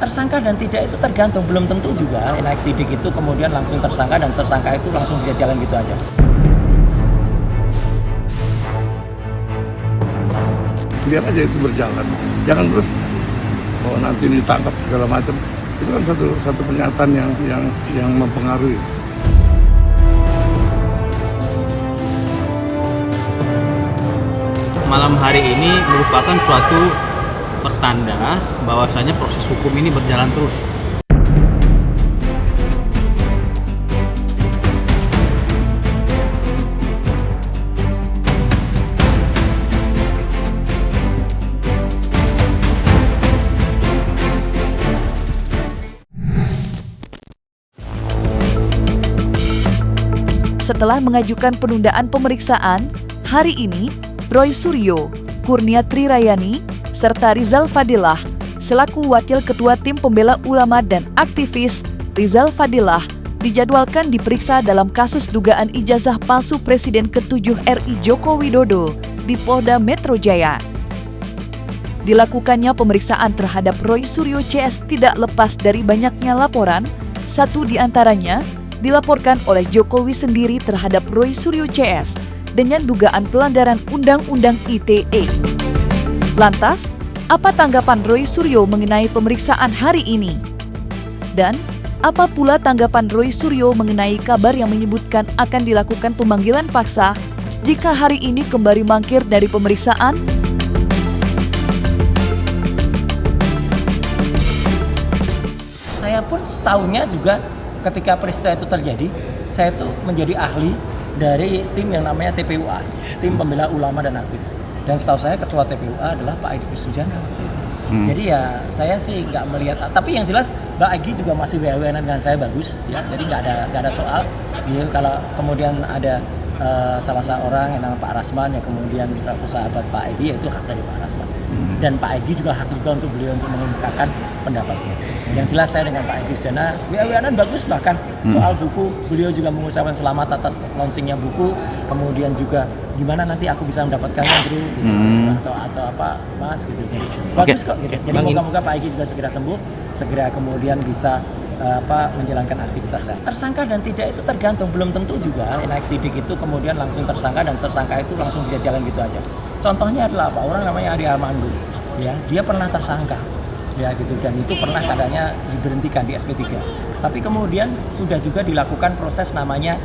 Tersangka dan tidak itu tergantung, belum tentu juga naik sidik itu kemudian langsung tersangka dan tersangka itu langsung bisa jalan gitu aja. Biar aja itu berjalan, jangan terus nanti ditangkap segala macam. Itu kan satu pernyataan yang mempengaruhi. Malam hari ini merupakan suatu pertanda bahwasanya proses hukum ini berjalan terus. Setelah mengajukan penundaan pemeriksaan, hari ini Roy Suryo, Kurnia Trirayani, serta Rizal Fadilah selaku Wakil Ketua Tim Pembela Ulama dan aktivis Rizal Fadilah dijadwalkan diperiksa dalam kasus dugaan ijazah palsu Presiden ke-7 RI Joko Widodo di Polda Metro Jaya. Dilakukannya pemeriksaan terhadap Roy Suryo CS tidak lepas dari banyaknya laporan, satu di antaranya dilaporkan oleh Jokowi sendiri terhadap Roy Suryo CS dengan dugaan pelanggaran Undang-Undang ITE. Lantas, apa tanggapan Roy Suryo mengenai pemeriksaan hari ini? Dan apa pula tanggapan Roy Suryo mengenai kabar yang menyebutkan akan dilakukan pemanggilan paksa jika hari ini kembali mangkir dari pemeriksaan? Saya pun setahunya juga ketika peristiwa itu terjadi, saya tuh menjadi ahli dari tim yang namanya TPUA, Tim Pembela Ulama dan Aktivis. Dan setahu saya ketua TPUA adalah Pak Egy Sujana waktu itu. Jadi ya saya sih nggak melihat, tapi yang jelas Mbak Egy juga masih wewenang dengan saya bagus, ya. Jadi nggak ada soal. Jadi kalau kemudian ada salah seorang yang namanya Pak Rasman yang kemudian bisa sahabat Pak Egy, itu hak dari Pak Rasman. Dan Pak Egy juga hak juga untuk beliau untuk mengungkapkan pendapatnya. Yang jelas saya dengan Pak Egy Sujana wewenang bagus, bahkan soal buku beliau juga mengucapkan selamat atas launchingnya buku, kemudian juga gimana nanti aku bisa mendapatkannya Bro gitu, atau apa Mas gitu. Jadi bagus kok gitu. Jadi moga-moga Pak Egy juga segera sembuh, segera kemudian bisa menjalankan aktivitasnya. Tersangka dan tidak itu tergantung, belum tentu juga naik sidik itu kemudian langsung tersangka dan tersangka itu langsung bisa jalan gitu aja. Contohnya adalah apa? Orang namanya Ari Armando, ya, dia pernah tersangka, ya gitu, dan itu pernah katanya diberhentikan di SP3. Tapi kemudian sudah juga dilakukan proses namanya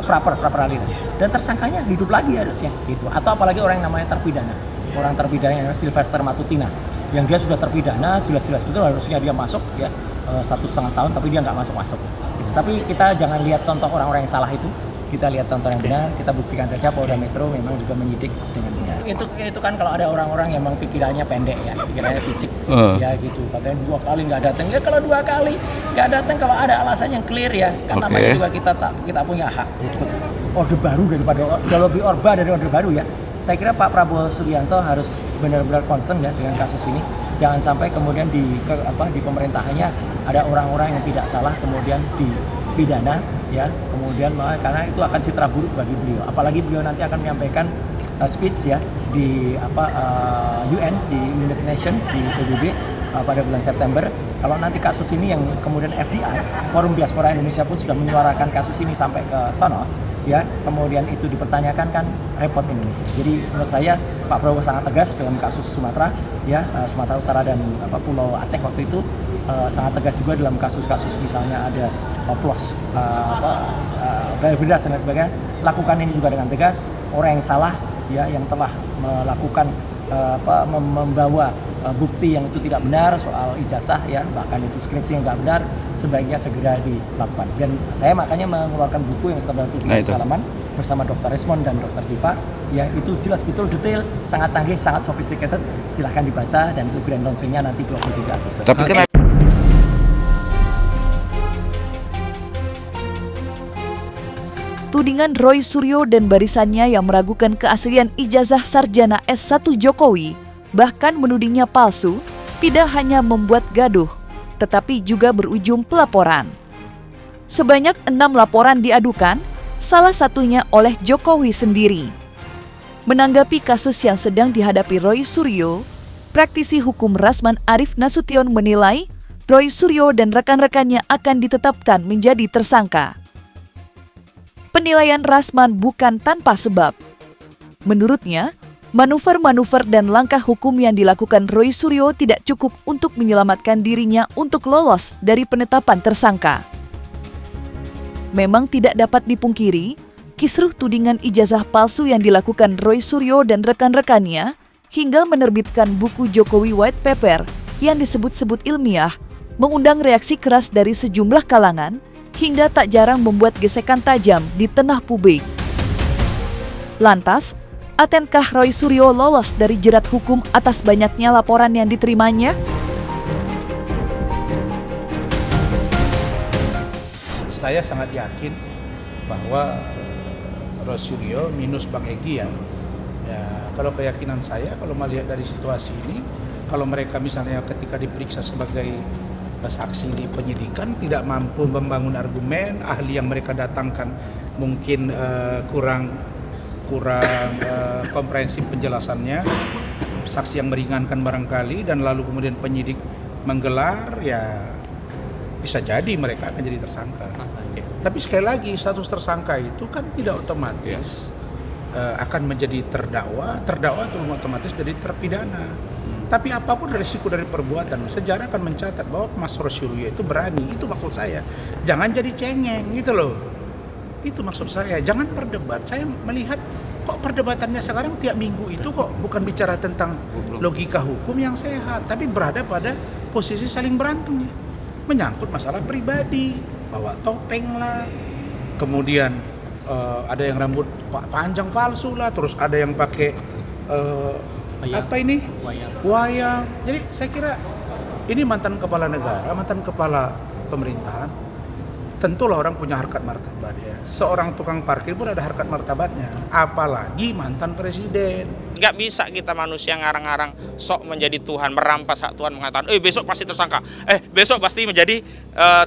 pra peradilan, dan tersangkanya hidup lagi harusnya gitu. Atau apalagi orang yang namanya terpidana, orang terpidana yang namanya Sylvester Matutina, yang dia sudah terpidana jelas-jelas betul harusnya dia masuk ya 1,5 tahun, tapi dia nggak masuk gitu. Tapi kita jangan lihat contoh orang-orang yang salah itu, kita lihat contoh yang benar, kita buktikan saja Polda Metro memang juga menyidik dengan benar. Itu kan kalau ada orang-orang yang memang pikirannya pendek ya, pikirannya picik ya gitu, katanya 2 kali nggak datang, ya kalau 2 kali nggak datang kalau ada alasan yang clear ya, kan namanya juga kita punya hak untuk orde baru daripada jauh lebih orba dari orde baru ya. Saya kira Pak Prabowo Subianto harus benar-benar concern ya dengan kasus ini. Jangan sampai kemudian di pemerintahannya ada orang-orang yang tidak salah kemudian dipidana ya. Kemudian karena itu akan citra buruk bagi beliau. Apalagi beliau nanti akan menyampaikan speech ya di UN, di United Nations, di PBB pada bulan September. Kalau nanti kasus ini yang kemudian FDI, Forum Diaspora Indonesia pun sudah menyuarakan kasus ini sampai ke sana, ya, kemudian itu dipertanyakan, kan repot Indonesia. Jadi menurut saya Pak Prabowo sangat tegas dalam kasus Sumatera, ya, Sumatera Utara dan Pulau Aceh waktu itu, sangat tegas juga dalam kasus-kasus misalnya ada oplos, bayar beras dan lain sebagainya. Lakukan ini juga dengan tegas. Orang yang salah, ya, yang telah melakukan membawa bukti yang itu tidak benar soal ijazah ya, bahkan itu skripsi yang nggak benar, sebaiknya segera dilakukan. Dan saya makanya mengeluarkan buku yang setebal 700 halaman bersama Dr. Resmond dan Dr. Viva, ya, itu jelas betul detail, sangat canggih, sangat sophisticated. Silahkan dibaca dan itu grand launchingnya nanti 27 Agustus. Tapi kan Tudingan Roy Suryo dan barisannya yang meragukan keaslian ijazah sarjana S1 Jokowi, bahkan menudingnya palsu, tidak hanya membuat gaduh, tetapi juga berujung pelaporan. Sebanyak 6 laporan diadukan, salah satunya oleh Jokowi sendiri. Menanggapi kasus yang sedang dihadapi Roy Suryo, praktisi hukum Rasman Arif Nasution menilai Roy Suryo dan rekan-rekannya akan ditetapkan menjadi tersangka. Penilaian Rasman bukan tanpa sebab. Menurutnya, manuver-manuver dan langkah hukum yang dilakukan Roy Suryo tidak cukup untuk menyelamatkan dirinya untuk lolos dari penetapan tersangka. Memang tidak dapat dipungkiri, kisruh tudingan ijazah palsu yang dilakukan Roy Suryo dan rekan-rekannya hingga menerbitkan buku Jokowi White Paper yang disebut-sebut ilmiah, mengundang reaksi keras dari sejumlah kalangan hingga tak jarang membuat gesekan tajam di tengah publik. Lantas, atenkah Roy Suryo lolos dari jerat hukum atas banyaknya laporan yang diterimanya? Saya sangat yakin bahwa Roy Suryo minus Bang Egy ya, kalau keyakinan saya, kalau melihat dari situasi ini, kalau mereka misalnya ketika diperiksa sebagai saksi di penyidikan tidak mampu membangun argumen, ahli yang mereka datangkan mungkin kurang komprehensif penjelasannya, saksi yang meringankan barangkali, dan lalu kemudian penyidik menggelar, ya bisa jadi mereka akan jadi tersangka. Tapi sekali lagi, status tersangka itu kan tidak otomatis akan menjadi terdakwa itu otomatis jadi terpidana. Tapi apapun risiko dari perbuatan, sejarah akan mencatat bahwa Mas Roy Suryo itu berani. Itu maksud saya. Jangan jadi cengeng gitu loh. Itu maksud saya. Jangan berdebat. Saya melihat kok perdebatannya sekarang tiap minggu itu kok bukan bicara tentang logika hukum yang sehat, tapi berada pada posisi saling berantem. Menyangkut masalah pribadi, bawa topeng lah, kemudian ada yang rambut panjang palsu lah, terus ada yang pakai wayang. Jadi saya kira ini mantan kepala negara, mantan kepala pemerintahan, tentulah orang punya harkat martabat ya. Seorang tukang parkir pun ada harkat martabatnya, apalagi mantan presiden. Nggak bisa kita manusia ngarang-ngarang sok menjadi Tuhan, merampas hak Tuhan, mengatakan besok pasti tersangka, besok pasti menjadi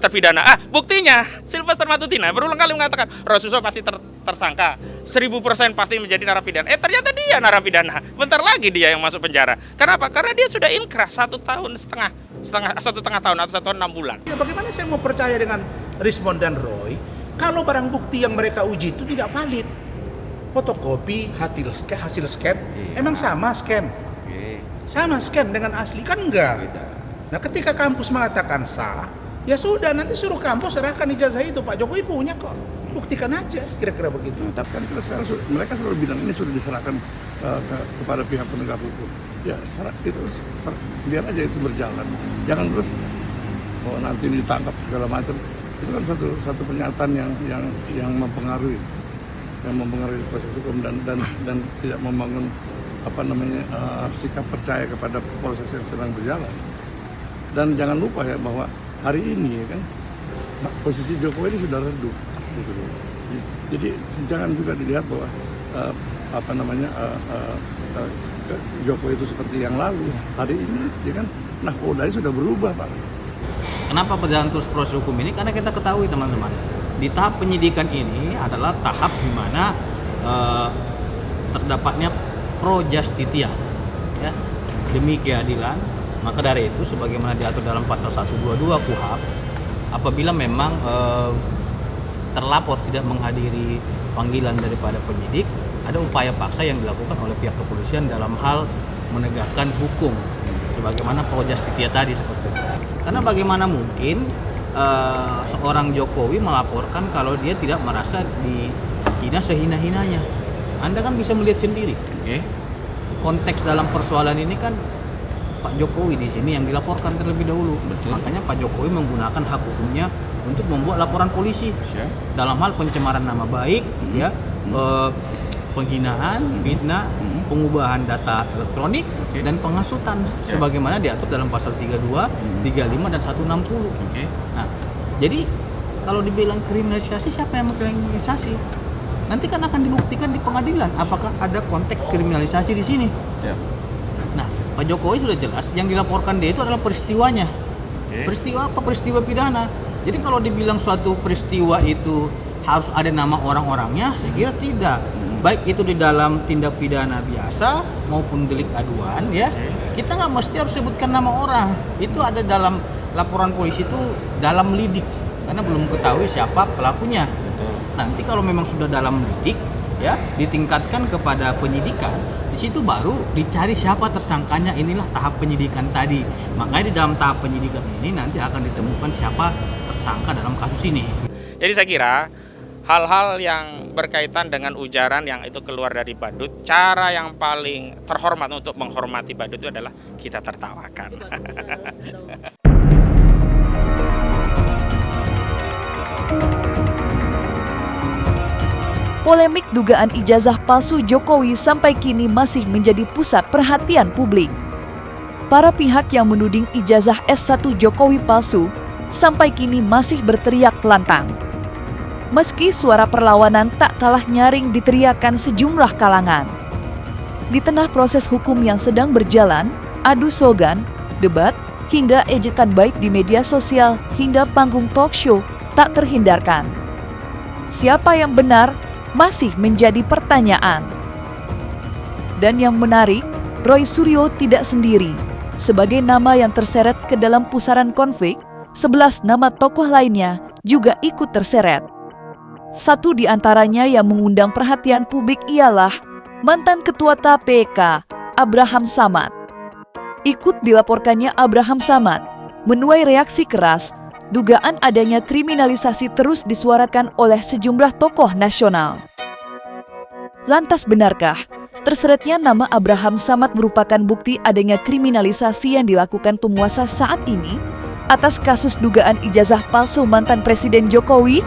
terpidana. Buktinya Sylvester Matutina berulang kali mengatakan Roy Suryo pasti tersangka, 1000% pasti menjadi narapidana. Ternyata dia narapidana, bentar lagi dia yang masuk penjara. Kenapa? Karena dia sudah inkrah 1,5 tahun atau 1 tahun 6 bulan. Ya, bagaimana saya mau percaya dengan Rismond dan Roy kalau barang bukti yang mereka uji itu tidak valid? Fotokopi, hasil scan, emang sama scan? Sama scan dengan asli? Kan enggak. Nah, ketika kampus mengatakan sah, ya sudah, nanti suruh kampus serahkan ijazah itu. Pak Jokowi punya kok, buktikan aja, kira-kira begitu. Tapi kan kita sekarang mereka selalu bilang ini sudah diserahkan kepada pihak penegak hukum. Ya biar aja itu berjalan. Jangan terus nanti ditangkap segala macam. Itu kan satu pernyataan yang mempengaruhi proses hukum dan tidak membangun sikap percaya kepada proses yang sedang berjalan. Dan jangan lupa ya bahwa hari ini kan posisi Jokowi ini sudah redup gitu. Jadi jangan juga dilihat bahwa Jokowi itu seperti yang lalu. Hari ini ya kan nahkodanya sudah berubah, Pak. Kenapa berjalan terus proses hukum ini? Karena kita ketahui teman-teman, di tahap penyidikan ini adalah tahap di mana terdapatnya pro justitia, ya, demi keadilan. Maka dari itu, sebagaimana diatur dalam pasal 122 KUHP, apabila memang terlapor tidak menghadiri panggilan daripada penyidik, ada upaya paksa yang dilakukan oleh pihak kepolisian dalam hal menegakkan hukum, sebagaimana pro justitia tadi seperti itu. Karena bagaimana mungkin seorang Jokowi melaporkan kalau dia tidak merasa dihina sehina-hinanya? Anda kan bisa melihat sendiri. Konteks dalam persoalan ini kan Pak Jokowi di sini yang dilaporkan terlebih dahulu. Betul. Makanya Pak Jokowi menggunakan hak hukumnya untuk membuat laporan polisi dalam hal pencemaran nama baik, penghinaan, fitnah, pengubahan data elektronik, dan penghasutan sebagaimana diatur dalam pasal 32, 35 dan 160. Nah, jadi kalau dibilang kriminalisasi, siapa yang mengkriminalisasi? Nanti kan akan dibuktikan di pengadilan apakah ada konteks kriminalisasi di sini. Nah, Pak Jokowi sudah jelas yang dilaporkan dia itu adalah peristiwanya. Peristiwa apa? Peristiwa pidana. Jadi kalau dibilang suatu peristiwa itu harus ada nama orang-orangnya, saya kira tidak. Baik itu di dalam tindak pidana biasa maupun delik aduan, ya, kita nggak mesti harus sebutkan nama orang. Itu ada dalam laporan polisi itu dalam lidik, karena belum ketahui siapa pelakunya. Nanti kalau memang sudah dalam lidik, ya ditingkatkan kepada penyidikan, di situ baru dicari siapa tersangkanya. Inilah tahap penyidikan tadi. Makanya di dalam tahap penyidikan ini nanti akan ditemukan siapa tersangka dalam kasus ini. Jadi saya kira hal-hal yang berkaitan dengan ujaran yang itu keluar dari badut, cara yang paling terhormat untuk menghormati badut itu adalah kita tertawakan. Polemik dugaan ijazah palsu Jokowi sampai kini masih menjadi pusat perhatian publik. Para pihak yang menuding ijazah S1 Jokowi palsu sampai kini masih berteriak lantang. Meski suara perlawanan tak kalah nyaring diteriakkan sejumlah kalangan. Di tengah proses hukum yang sedang berjalan, adu slogan, debat, hingga ejekan baik di media sosial hingga panggung talk show tak terhindarkan. Siapa yang benar masih menjadi pertanyaan. Dan yang menarik, Roy Suryo tidak sendiri. Sebagai nama yang terseret ke dalam pusaran konflik, 11 nama tokoh lainnya juga ikut terseret. Satu di antaranya yang mengundang perhatian publik ialah mantan Ketua KPK, Abraham Samad. Ikut dilaporkannya Abraham Samad menuai reaksi keras. Dugaan adanya kriminalisasi terus disuarakan oleh sejumlah tokoh nasional. Lantas benarkah terseretnya nama Abraham Samad merupakan bukti adanya kriminalisasi yang dilakukan penguasa saat ini atas kasus dugaan ijazah palsu mantan Presiden Jokowi?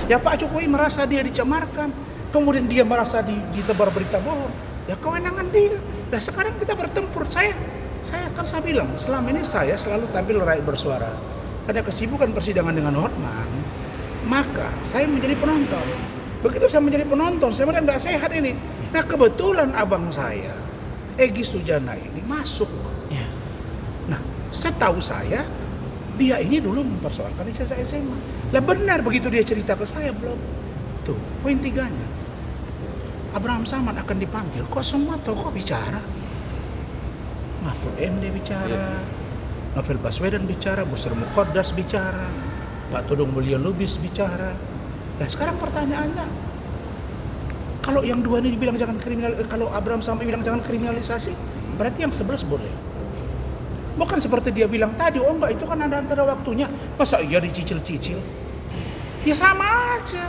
Ya Pak Jokowi merasa dia dicemarkan, kemudian dia merasa ditebar berita bohong. Ya kewenangan dia. Nah sekarang kita bertempur. Saya bilang selama ini saya selalu tampil rakyat bersuara. Karena kesibukan persidangan dengan Hotman, maka saya menjadi penonton. Begitu saya menjadi penonton, saya melihat nggak sehat ini. Nah kebetulan abang saya, Egy Sujana ini masuk. Nah setahu saya, dia ini dulu mempersoalkan ijazah SMA. Lah benar begitu dia cerita ke saya belum? Tuh poin 3-nya. Abraham Samad akan dipanggil, kok semua tokoh bicara? Mahfud MD bicara, Novel Baswedan bicara, Busri Muqaddas bicara, Pak Todong Mulyo Lubis bicara. Nah sekarang pertanyaannya, kalau yang dua ini dibilang jangan kalau Abraham Samad bilang jangan kriminalisasi, berarti yang 11 boleh. Bukan seperti dia bilang tadi, oh enggak itu kan ada waktunya, masa iya dicicil-cicil? Ya sama aja.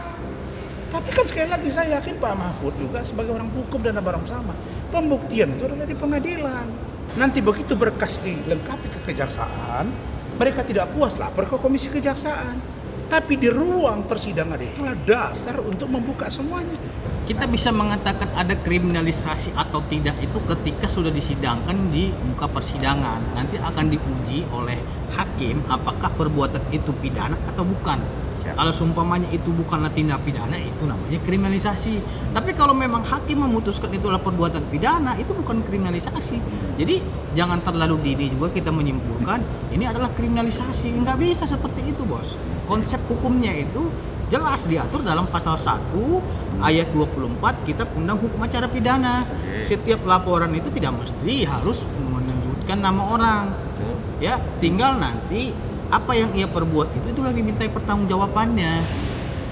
Tapi kan sekali lagi saya yakin Pak Mahfud juga sebagai orang hukum dan Abraham Samad, pembuktian itu adalah di pengadilan. Nanti begitu berkas dilengkapi ke kejaksaan, mereka tidak puas lapor ke komisi kejaksaan. Tapi di ruang persidangan itulah dasar untuk membuka semuanya. Kita bisa mengatakan ada kriminalisasi atau tidak itu ketika sudah disidangkan di muka persidangan. Nanti akan diuji oleh hakim apakah perbuatan itu pidana atau bukan. Kalau seumpamanya itu bukanlah tindak pidana, itu namanya kriminalisasi. Tapi kalau memang hakim memutuskan itu adalah perbuatan pidana, itu bukan kriminalisasi. Jadi jangan terlalu dini juga kita menyimpulkan ini adalah kriminalisasi. Nggak bisa seperti itu, Bos. Konsep hukumnya itu jelas diatur dalam pasal 1 ayat 24 Kitab Undang Hukum Acara Pidana. Setiap laporan itu tidak mesti harus menyebutkan nama orang. Ya, tinggal nanti apa yang ia perbuat itulah dimintai pertanggungjawabannya.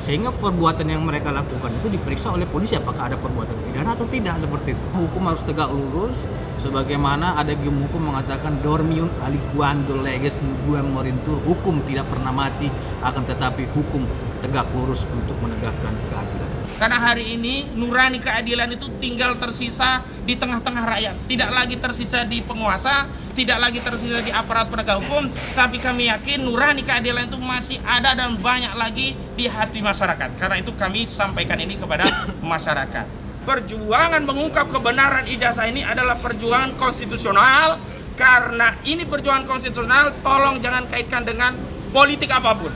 Sehingga perbuatan yang mereka lakukan itu diperiksa oleh polisi apakah ada perbuatan pidana atau tidak, seperti itu. Hukum harus tegak lurus sebagaimana ada gium hukum mengatakan dormium aliquando leges nuguem morintur, hukum tidak pernah mati akan tetapi hukum tegak lurus untuk menegakkan keadilan. Karena hari ini nurani keadilan itu tinggal tersisa di tengah-tengah rakyat. Tidak lagi tersisa di penguasa, tidak lagi tersisa di aparat penegak hukum, tapi kami yakin nurani keadilan itu masih ada dan banyak lagi di hati masyarakat. Karena itu kami sampaikan ini kepada masyarakat. Perjuangan mengungkap kebenaran ijazah ini adalah perjuangan konstitusional. Karena ini perjuangan konstitusional, tolong jangan kaitkan dengan politik apapun.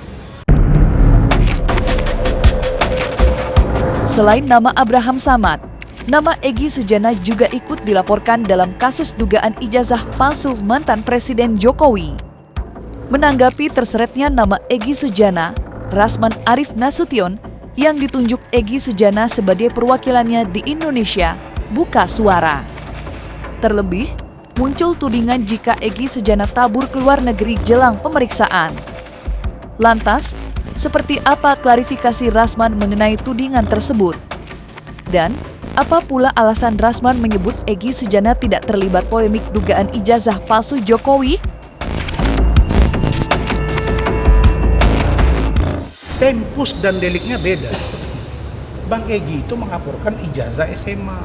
Selain nama Abraham Samad, nama Egy Sujana juga ikut dilaporkan dalam kasus dugaan ijazah palsu mantan Presiden Jokowi. Menanggapi terseretnya nama Egy Sujana, Rasman Arif Nasution yang ditunjuk Egy Sujana sebagai perwakilannya di Indonesia buka suara. Terlebih, muncul tudingan jika Egy Sujana kabur ke luar negeri jelang pemeriksaan. Lantas, seperti apa klarifikasi Rasman mengenai tudingan tersebut? Dan apa pula alasan Rasman menyebut Egy Sujana tidak terlibat polemik dugaan ijazah palsu Jokowi? Tempus dan deliknya beda. Bang Egy itu mengaporkan ijazah SMA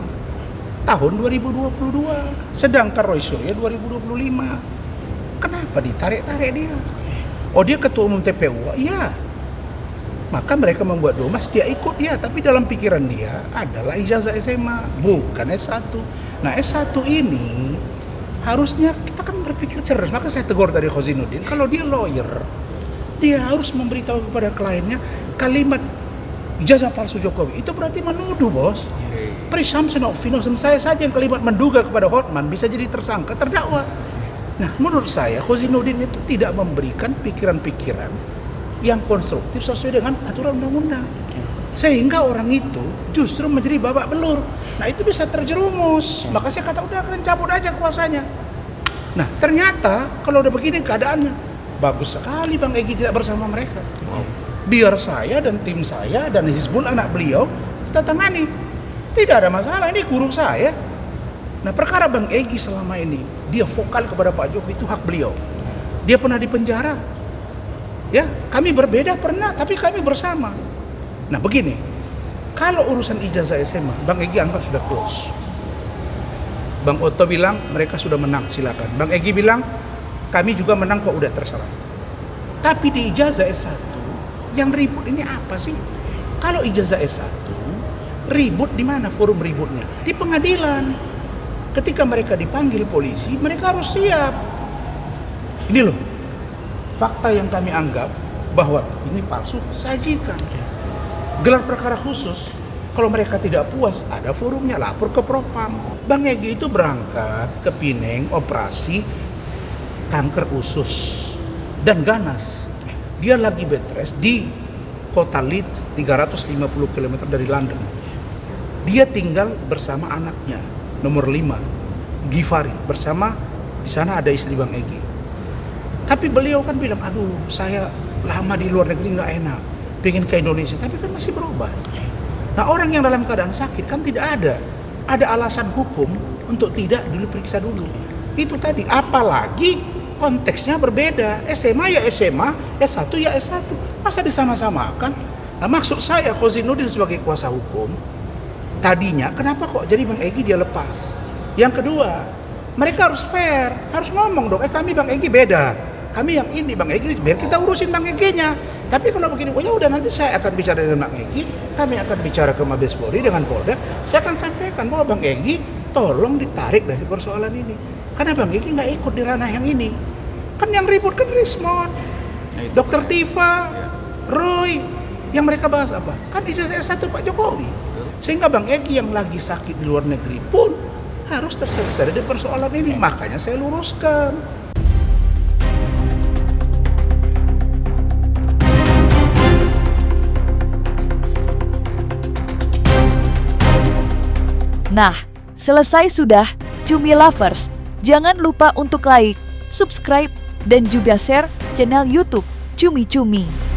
tahun 2022, sedangkan Roy Suryo 2025. Kenapa ditarik-tarik dia? Oh, dia ketua umum TPU? Iya. Maka mereka membuat domas, dia ikut dia, tapi dalam pikiran dia adalah ijazah SMA, bukan S1. Nah, S1 ini harusnya kita kan berpikir cerdas. Maka saya tegur tadi Khozinuddin, kalau dia lawyer, dia harus memberitahu kepada kliennya kalimat ijazah palsu Jokowi. Itu berarti menuduh, bos. Presumption of innocence. Saya saja yang kalimat menduga kepada Hotman bisa jadi tersangka, terdakwa. Nah, menurut saya Khozinuddin itu tidak memberikan pikiran-pikiran yang konstruktif sesuai dengan aturan undang-undang. Sehingga orang itu justru menjadi babak belur. Nah, itu bisa terjerumus. Maka saya kata udah kalian cabut aja kuasanya. Nah, ternyata kalau udah begini keadaannya, bagus sekali Bang Egy tidak bersama mereka. Biar saya dan tim saya dan Hizbul anak beliau kita tangani. Tidak ada masalah, ini guru saya. Nah, perkara Bang Egy selama ini dia vokal kepada Pak Jokowi itu hak beliau. Dia pernah dipenjara. Ya, kami berbeda pernah, tapi kami bersama. Nah, begini. Kalau urusan ijazah SMA, Bang Egy anggap sudah close. Bang Otto bilang mereka sudah menang, silakan. Bang Egy bilang kami juga menang kok, udah terserah. Tapi di ijazah S1 yang ribut ini apa sih? Kalau ijazah S1 ribut di mana forum ributnya? Di pengadilan. Ketika mereka dipanggil polisi, mereka harus siap. Ini loh, fakta yang kami anggap bahwa ini palsu, sajikan. Gelar perkara khusus, kalau mereka tidak puas, ada forumnya, lapor ke Propam. Bang Egy itu berangkat ke Pineng, operasi kanker usus dan ganas. Dia lagi bed rest di kota Leeds, 350 km dari London. Dia tinggal bersama anaknya, nomor 5, Givari, bersama di sana ada istri Bang Egy. Tapi beliau kan bilang, aduh saya lama di luar negeri nggak enak, pengen ke Indonesia, tapi kan masih berobat. Nah, orang yang dalam keadaan sakit kan tidak ada alasan hukum untuk tidak dulu periksa dulu. Itu tadi, apalagi konteksnya berbeda. SMA ya SMA, S1 ya S1. Masa disama-samakan? Nah, maksud saya Khozinuddin sebagai kuasa hukum, tadinya kenapa kok jadi Bang Egy dia lepas? Yang kedua, mereka harus fair, harus ngomong dong, kami Bang Egy beda. Kami yang ini Bang Egy, biar kita urusin Bang Egy-nya. Tapi kalau begini, oh ya udah nanti saya akan bicara dengan Bang Egy, kami akan bicara ke Mabes Polri dengan Polda. Saya akan sampaikan bahwa Bang Egy tolong ditarik dari persoalan ini. Karena Bang Egy nggak ikut di ranah yang ini. Kan yang ribut kan Rismon, Dr. Tifa, Roy, yang mereka bahas apa? Kan ijazah S1 Pak Jokowi. Sehingga Bang Egy yang lagi sakit di luar negeri pun harus terselesai dari persoalan ini. Makanya saya luruskan. Nah, selesai sudah, Cumi Lovers. Jangan lupa untuk like, subscribe, dan juga share channel YouTube Cumi Cumi.